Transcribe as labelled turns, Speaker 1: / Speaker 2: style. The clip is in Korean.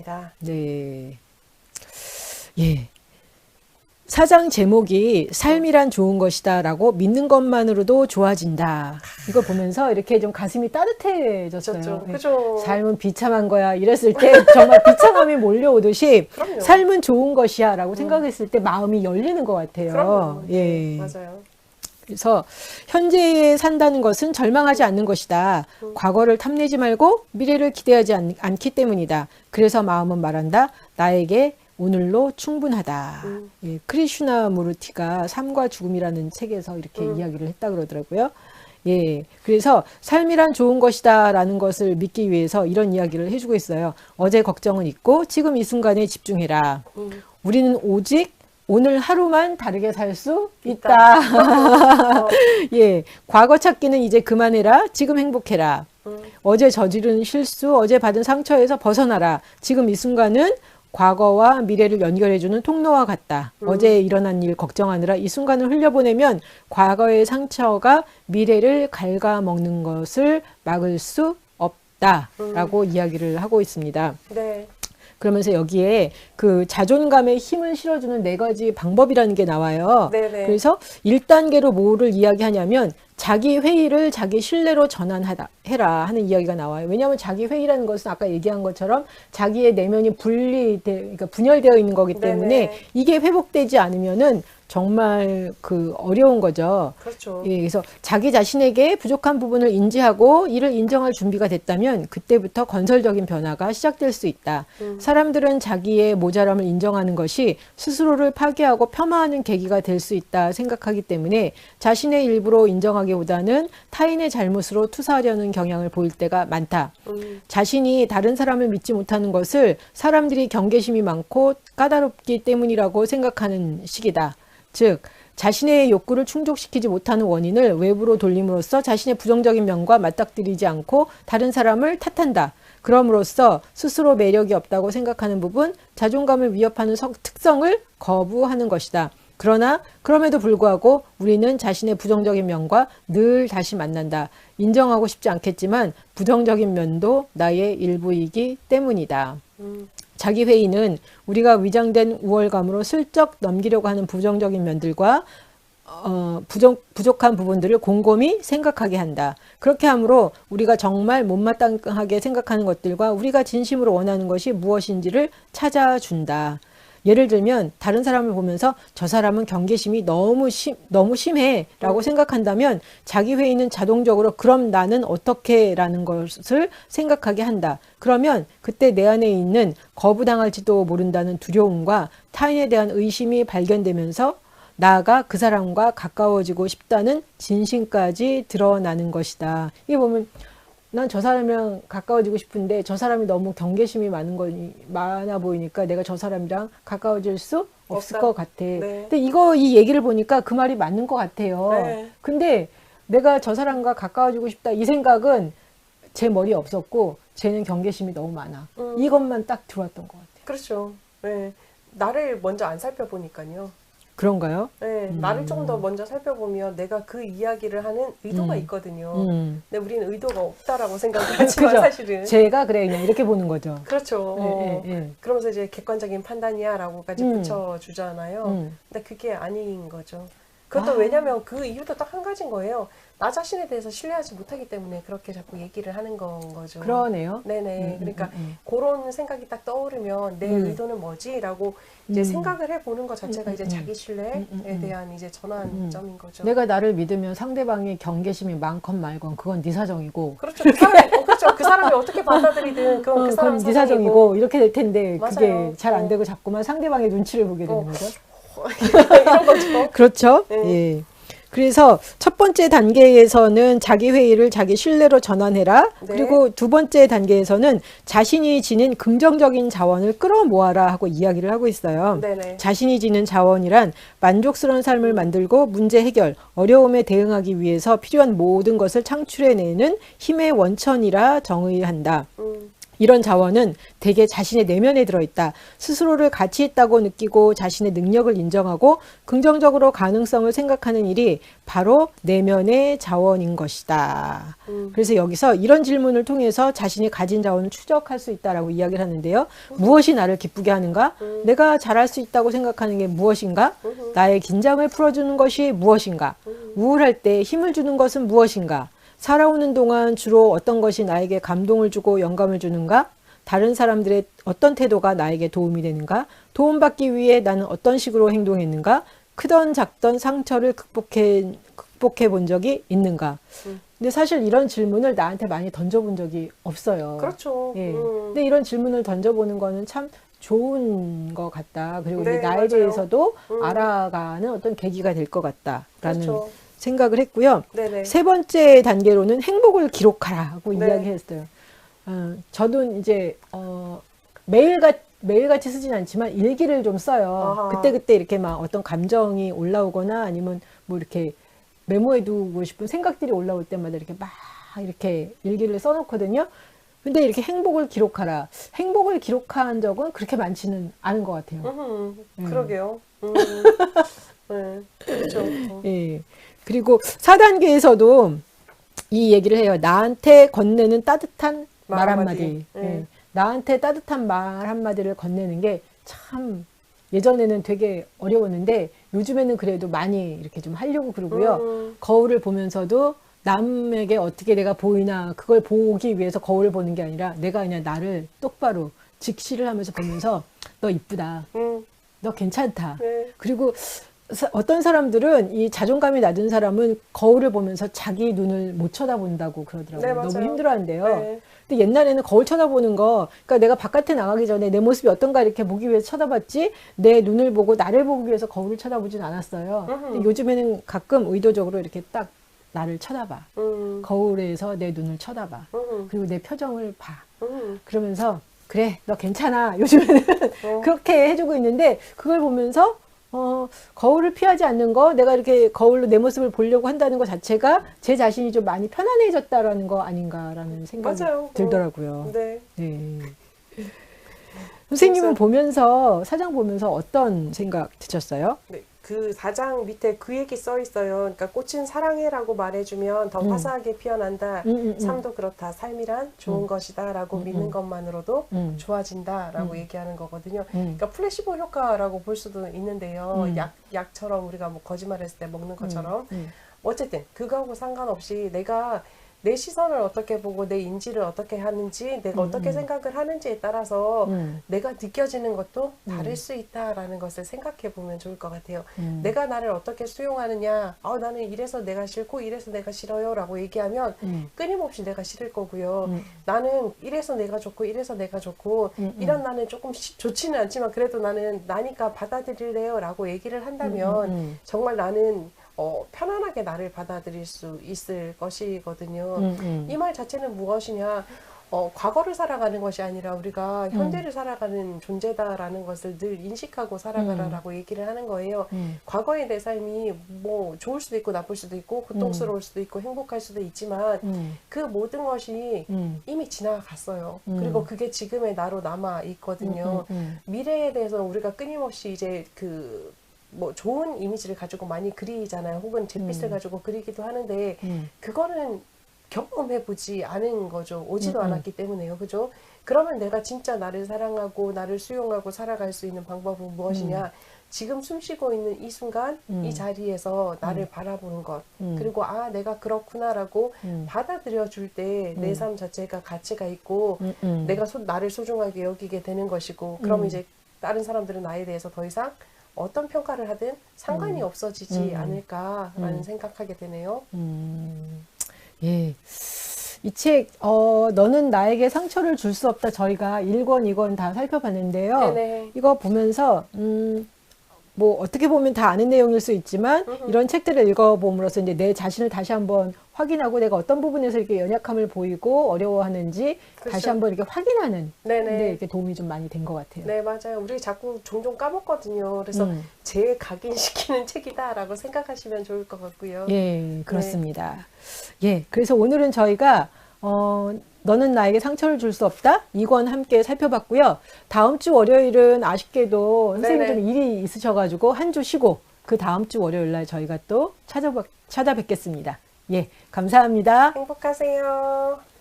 Speaker 1: 있습니다.
Speaker 2: 네. 예. 사장 제목이 삶이란 좋은 것이다 라고 믿는 것만으로도 좋아진다. 이거 보면서 이렇게 좀 가슴이 따뜻해졌어요.
Speaker 1: 그죠.
Speaker 2: 삶은 비참한 거야. 이랬을 때 정말 비참함이 몰려오듯이
Speaker 1: 그럼요.
Speaker 2: 삶은 좋은 것이야 라고 생각했을 때 마음이 열리는 것 같아요.
Speaker 1: 그럼요.
Speaker 2: 예.
Speaker 1: 맞아요.
Speaker 2: 그래서 현재에 산다는 것은 절망하지 않는 것이다. 과거를 탐내지 말고 미래를 기대하지 않기 때문이다. 그래서 마음은 말한다. 나에게 오늘로 충분하다. 예, 크리슈나무르티가 삶과 죽음이라는 책에서 이렇게 이야기를 했다 그러더라고요. 예, 그래서 삶이란 좋은 것이다 라는 것을 믿기 위해서 이런 이야기를 해주고 있어요. 어제 걱정은 잊고 지금 이 순간에 집중해라. 우리는 오직 오늘 하루만 다르게 살 수 있다. 예, 과거 찾기는 이제 그만해라. 지금 행복해라. 어제 저지른 실수, 어제 받은 상처에서 벗어나라. 지금 이 순간은 과거와 미래를 연결해주는 통로와 같다. 어제 일어난 일 걱정하느라 이 순간을 흘려보내면 과거의 상처가 미래를 갉아먹는 것을 막을 수 없다라고 이야기를 하고 있습니다.
Speaker 1: 네.
Speaker 2: 그러면서 여기에 그 자존감에 힘을 실어주는 4가지 방법이라는 게 나와요.
Speaker 1: 네네.
Speaker 2: 그래서 1단계로 뭐를 이야기하냐면 자기 회의를 자기 신뢰로 전환해라 하는 이야기가 나와요. 왜냐하면 자기 회의라는 것은 아까 얘기한 것처럼 자기의 내면이 그러니까 분열되어 있는 거기 때문에
Speaker 1: 네네.
Speaker 2: 이게 회복되지 않으면은 정말 어려운 거죠.
Speaker 1: 그렇죠.
Speaker 2: 예, 그래서 자기 자신에게 부족한 부분을 인지하고 이를 인정할 준비가 됐다면 그때부터 건설적인 변화가 시작될 수 있다. 사람들은 자기의 모자람을 인정하는 것이 스스로를 파괴하고 폄하하는 계기가 될 수 있다 생각하기 때문에 자신의 일부로 인정하기보다는 타인의 잘못으로 투사하려는 경향을 보일 때가 많다. 자신이 다른 사람을 믿지 못하는 것을 사람들이 경계심이 많고 까다롭기 때문이라고 생각하는 시기다. 즉 자신의 욕구를 충족시키지 못하는 원인을 외부로 돌림으로써 자신의 부정적인 면과 맞닥뜨리지 않고 다른 사람을 탓한다. 그럼으로써 스스로 매력이 없다고 생각하는 부분, 자존감을 위협하는 특성을 거부하는 것이다. 그러나 그럼에도 불구하고 우리는 자신의 부정적인 면과 늘 다시 만난다. 인정하고 싶지 않겠지만 부정적인 면도 나의 일부이기 때문이다. 자기 회의는 우리가 위장된 우월감으로 슬쩍 넘기려고 하는 부정적인 면들과 부족한 부분들을 곰곰이 생각하게 한다. 그렇게 함으로 우리가 정말 못마땅하게 생각하는 것들과 우리가 진심으로 원하는 것이 무엇인지를 찾아준다. 예를 들면 다른 사람을 보면서 저 사람은 경계심이 너무 심해 라고 생각한다면 자기 회의는 자동적으로 그럼 나는 어떻게 라는 것을 생각하게 한다. 그러면 그때 내 안에 있는 거부당할지도 모른다는 두려움과 타인에 대한 의심이 발견되면서 나아가 그 사람과 가까워지고 싶다는 진심까지 드러나는 것이다. 이게 보면 난 저 사람이랑 가까워지고 싶은데 저 사람이 너무 경계심이 많아 보이니까 내가 저 사람이랑 가까워질 수 없을 것 같아.
Speaker 1: 네.
Speaker 2: 근데 이 얘기를 보니까 그 말이 맞는 것 같아요.
Speaker 1: 네.
Speaker 2: 근데 내가 저 사람과 가까워지고 싶다 이 생각은 제 머리에 없었고 쟤는 경계심이 너무 많아. 이것만 딱 들어왔던 것 같아요.
Speaker 1: 그렇죠. 네. 나를 먼저 안 살펴보니까요.
Speaker 2: 그런가요?
Speaker 1: 네, 나를 조금 더 먼저 살펴보면 내가 그 이야기를 하는 의도가 있거든요. 근데 우리는 의도가 없다라고 생각하지만
Speaker 2: 그죠?
Speaker 1: 사실은
Speaker 2: 제가 그래 그냥 이렇게 보는 거죠.
Speaker 1: 그렇죠.
Speaker 2: 네.
Speaker 1: 그러면서 이제 객관적인 판단이야라고까지 붙여주잖아요. 근데 그게 아닌 거죠. 그것도 왜냐면 그 이유도 딱 한 가지인 거예요. 나 자신에 대해서 신뢰하지 못하기 때문에 그렇게 자꾸 얘기를 하는 건 거죠.
Speaker 2: 그러네요.
Speaker 1: 네네. 그러니까 그런 생각이 딱 떠오르면 내 의도는 뭐지? 라고 이제 생각을 해보는 것 자체가 이제 자기 신뢰에 대한 이제 전환점인 거죠.
Speaker 2: 내가 나를 믿으면 상대방의 경계심이 많건 말건 그건 네 사정이고.
Speaker 1: 그렇죠. 그 사람이 어떻게 받아들이든 그건 그 사람
Speaker 2: 네 사정이고 이렇게 될 텐데
Speaker 1: 맞아요.
Speaker 2: 그게 잘 안 되고 자꾸만 상대방의 눈치를 보게 되는 거죠.
Speaker 1: 이런 거죠.
Speaker 2: 그렇죠.
Speaker 1: 네.
Speaker 2: 예. 그래서 첫 번째 단계에서는 자기 회의를 자기 신뢰로 전환해라.
Speaker 1: 네.
Speaker 2: 그리고 두 번째 단계에서는 자신이 지닌 긍정적인 자원을 끌어모아라 하고 이야기를 하고 있어요.
Speaker 1: 네네.
Speaker 2: 자신이 지닌 자원이란 만족스러운 삶을 만들고 문제 해결, 어려움에 대응하기 위해서 필요한 모든 것을 창출해내는 힘의 원천이라 정의한다. 이런 자원은 대개 자신의 내면에 들어있다. 스스로를 가치 있다고 느끼고 자신의 능력을 인정하고 긍정적으로 가능성을 생각하는 일이 바로 내면의 자원인 것이다. 그래서 여기서 이런 질문을 통해서 자신이 가진 자원을 추적할 수 있다라고 이야기를 하는데요. 무엇이 나를 기쁘게 하는가? 내가 잘할 수 있다고 생각하는 게 무엇인가? 나의 긴장을 풀어주는 것이 무엇인가? 우울할 때 힘을 주는 것은 무엇인가? 살아오는 동안 주로 어떤 것이 나에게 감동을 주고 영감을 주는가? 다른 사람들의 어떤 태도가 나에게 도움이 되는가? 도움받기 위해 나는 어떤 식으로 행동했는가? 크던 작던 상처를 극복해 본 적이 있는가? 근데 사실 이런 질문을 나한테 많이 던져본 적이 없어요.
Speaker 1: 그렇죠.
Speaker 2: 예. 근데 이런 질문을 던져보는 거는 참 좋은 것 같다. 그리고
Speaker 1: 네,
Speaker 2: 이제 나에
Speaker 1: 맞아요.
Speaker 2: 대해서도 알아가는 어떤 계기가 될 것 같다라는
Speaker 1: 그렇죠.
Speaker 2: 생각을 했고요.
Speaker 1: 네네.
Speaker 2: 세 번째 단계로는 행복을 기록하라고
Speaker 1: 네.
Speaker 2: 이야기했어요. 저도 이제 매일같이 쓰진 않지만 일기를 좀 써요.
Speaker 1: 아하.
Speaker 2: 그때그때 이렇게 막 어떤 감정이 올라오거나 아니면 뭐 이렇게 메모해두고 싶은 생각들이 올라올 때마다 이렇게 막 이렇게 일기를 써놓거든요. 근데 이렇게 행복을 기록하라. 행복을 기록한 적은 그렇게 많지는 않은 것 같아요.
Speaker 1: 그러게요. 네, 그렇죠.
Speaker 2: 예. 그리고 4단계에서도 이 얘기를 해요. 나한테 건네는 따뜻한 말 한마디. 예. 나한테 따뜻한 말 한마디를 건네는 게 참 예전에는 되게 어려웠는데 요즘에는 그래도 많이 이렇게 좀 하려고 그러고요. 거울을 보면서도 남에게 어떻게 내가 보이나 그걸 보기 위해서 거울을 보는 게 아니라 내가 그냥 나를 똑바로 직시를 하면서 보면서 너 이쁘다. 너 괜찮다.
Speaker 1: 네.
Speaker 2: 그리고 어떤 사람들은 이 자존감이 낮은 사람은 거울을 보면서 자기 눈을 못 쳐다본다고 그러더라고요.
Speaker 1: 네, 맞아요.
Speaker 2: 너무 힘들어한대요.
Speaker 1: 네.
Speaker 2: 근데 옛날에는 거울 쳐다보는 거, 그러니까 내가 바깥에 나가기 전에 내 모습이 어떤가 이렇게 보기 위해서 쳐다봤지, 내 눈을 보고 나를 보기 위해서 거울을 쳐다보진 않았어요. 근데 요즘에는 가끔 의도적으로 이렇게 딱 나를 쳐다봐. 거울에서 내 눈을 쳐다봐. 그리고 내 표정을 봐. 그러면서 그래, 너 괜찮아. 요즘에는 그렇게 해주고 있는데 그걸 보면서 거울을 피하지 않는 거, 내가 이렇게 거울로 내 모습을 보려고 한다는 것 자체가 제 자신이 좀 많이 편안해졌다라는 거 아닌가라는 생각이
Speaker 1: 맞아요.
Speaker 2: 들더라고요.
Speaker 1: 네.
Speaker 2: 네. 선생님은
Speaker 1: 그래서-
Speaker 2: 보면서, 사장 보면서 어떤 생각 드셨어요?
Speaker 1: 네, 그 4장 밑에 그 얘기 써 있어요. 그러니까 꽃은 사랑해라고 말해주면 더 화사하게 피어난다. 삶도 그렇다. 삶이란 좋은 것이다라고 믿는 것만으로도 좋아진다라고 얘기하는 거거든요. 그러니까 플래시보 효과라고 볼 수도 있는데요. 약처럼 우리가 뭐 거짓말했을 때 먹는 것처럼. 어쨌든 그거하고 상관없이 내가 내 시선을 어떻게 보고 내 인지를 어떻게 하는지 내가 어떻게 생각을 하는지에 따라서 내가 느껴지는 것도 다를 수 있다라는 것을 생각해 보면 좋을 것 같아요. 내가 나를 어떻게 수용하느냐, 나는 이래서 내가 싫고 이래서 내가 싫어요 라고 얘기하면 끊임없이 내가 싫을 거고요. 나는 이래서 내가 좋고 이래서 내가 좋고 이런 나는 조금 좋지는 않지만 그래도 나는 나니까 받아들일래요 라고 얘기를 한다면 정말 나는 편안하게 나를 받아들일 수 있을 것이거든요. 이 말 자체는 무엇이냐? 과거를 살아가는 것이 아니라 우리가 현재를 살아가는 존재다라는 것을 늘 인식하고 살아가라라고 얘기를 하는 거예요. 과거의 내 삶이 뭐 좋을 수도 있고 나쁠 수도 있고 고통스러울 수도 있고 행복할 수도 있지만 그 모든 것이 이미 지나갔어요. 그리고 그게 지금의 나로 남아 있거든요. 미래에 대해서 우리가 끊임없이 이제 뭐 좋은 이미지를 가지고 많이 그리잖아요. 혹은 잿빛을 가지고 그리기도 하는데 그거는 경험해보지 않은 거죠. 오지도 않았기 때문에요. 그죠? 그러면 내가 진짜 나를 사랑하고 나를 수용하고 살아갈 수 있는 방법은 무엇이냐? 지금 숨쉬고 있는 이 순간 이 자리에서 나를 바라보는 것 그리고 내가 그렇구나라고 받아들여 줄 때 내 삶 자체가 가치가 있고 내가 나를 소중하게 여기게 되는 것이고 그러면 이제 다른 사람들은 나에 대해서 더 이상 어떤 평가를 하든 상관이 없어지지 않을까라는 생각하게 되네요.
Speaker 2: 예. 이 책, 너는 나에게 상처를 줄 수 없다. 저희가 1권, 2권 다 살펴봤는데요.
Speaker 1: 네네.
Speaker 2: 이거 보면서, 뭐, 어떻게 보면 다 아는 내용일 수 있지만, 이런 책들을 읽어봄으로써 이제 내 자신을 다시 한번 확인하고 내가 어떤 부분에서 이렇게 연약함을 보이고 어려워하는지
Speaker 1: 그렇죠.
Speaker 2: 다시 한번 이렇게 확인하는
Speaker 1: 네네.
Speaker 2: 데 이렇게 도움이 좀 많이 된 것 같아요.
Speaker 1: 네, 맞아요. 우리 자꾸 종종 까먹거든요. 그래서 재각인시키는 책이다라고 생각하시면 좋을 것 같고요.
Speaker 2: 예, 그렇습니다. 예, 그래서 오늘은 저희가 너는 나에게 상처를 줄 수 없다. 2권 함께 살펴봤고요. 다음 주 월요일은 아쉽게도 선생님 좀 일이 있으셔가지고 한 주 쉬고 그 다음 주 월요일 날 저희가 또 찾아뵙겠습니다. 예, 감사합니다.
Speaker 1: 행복하세요.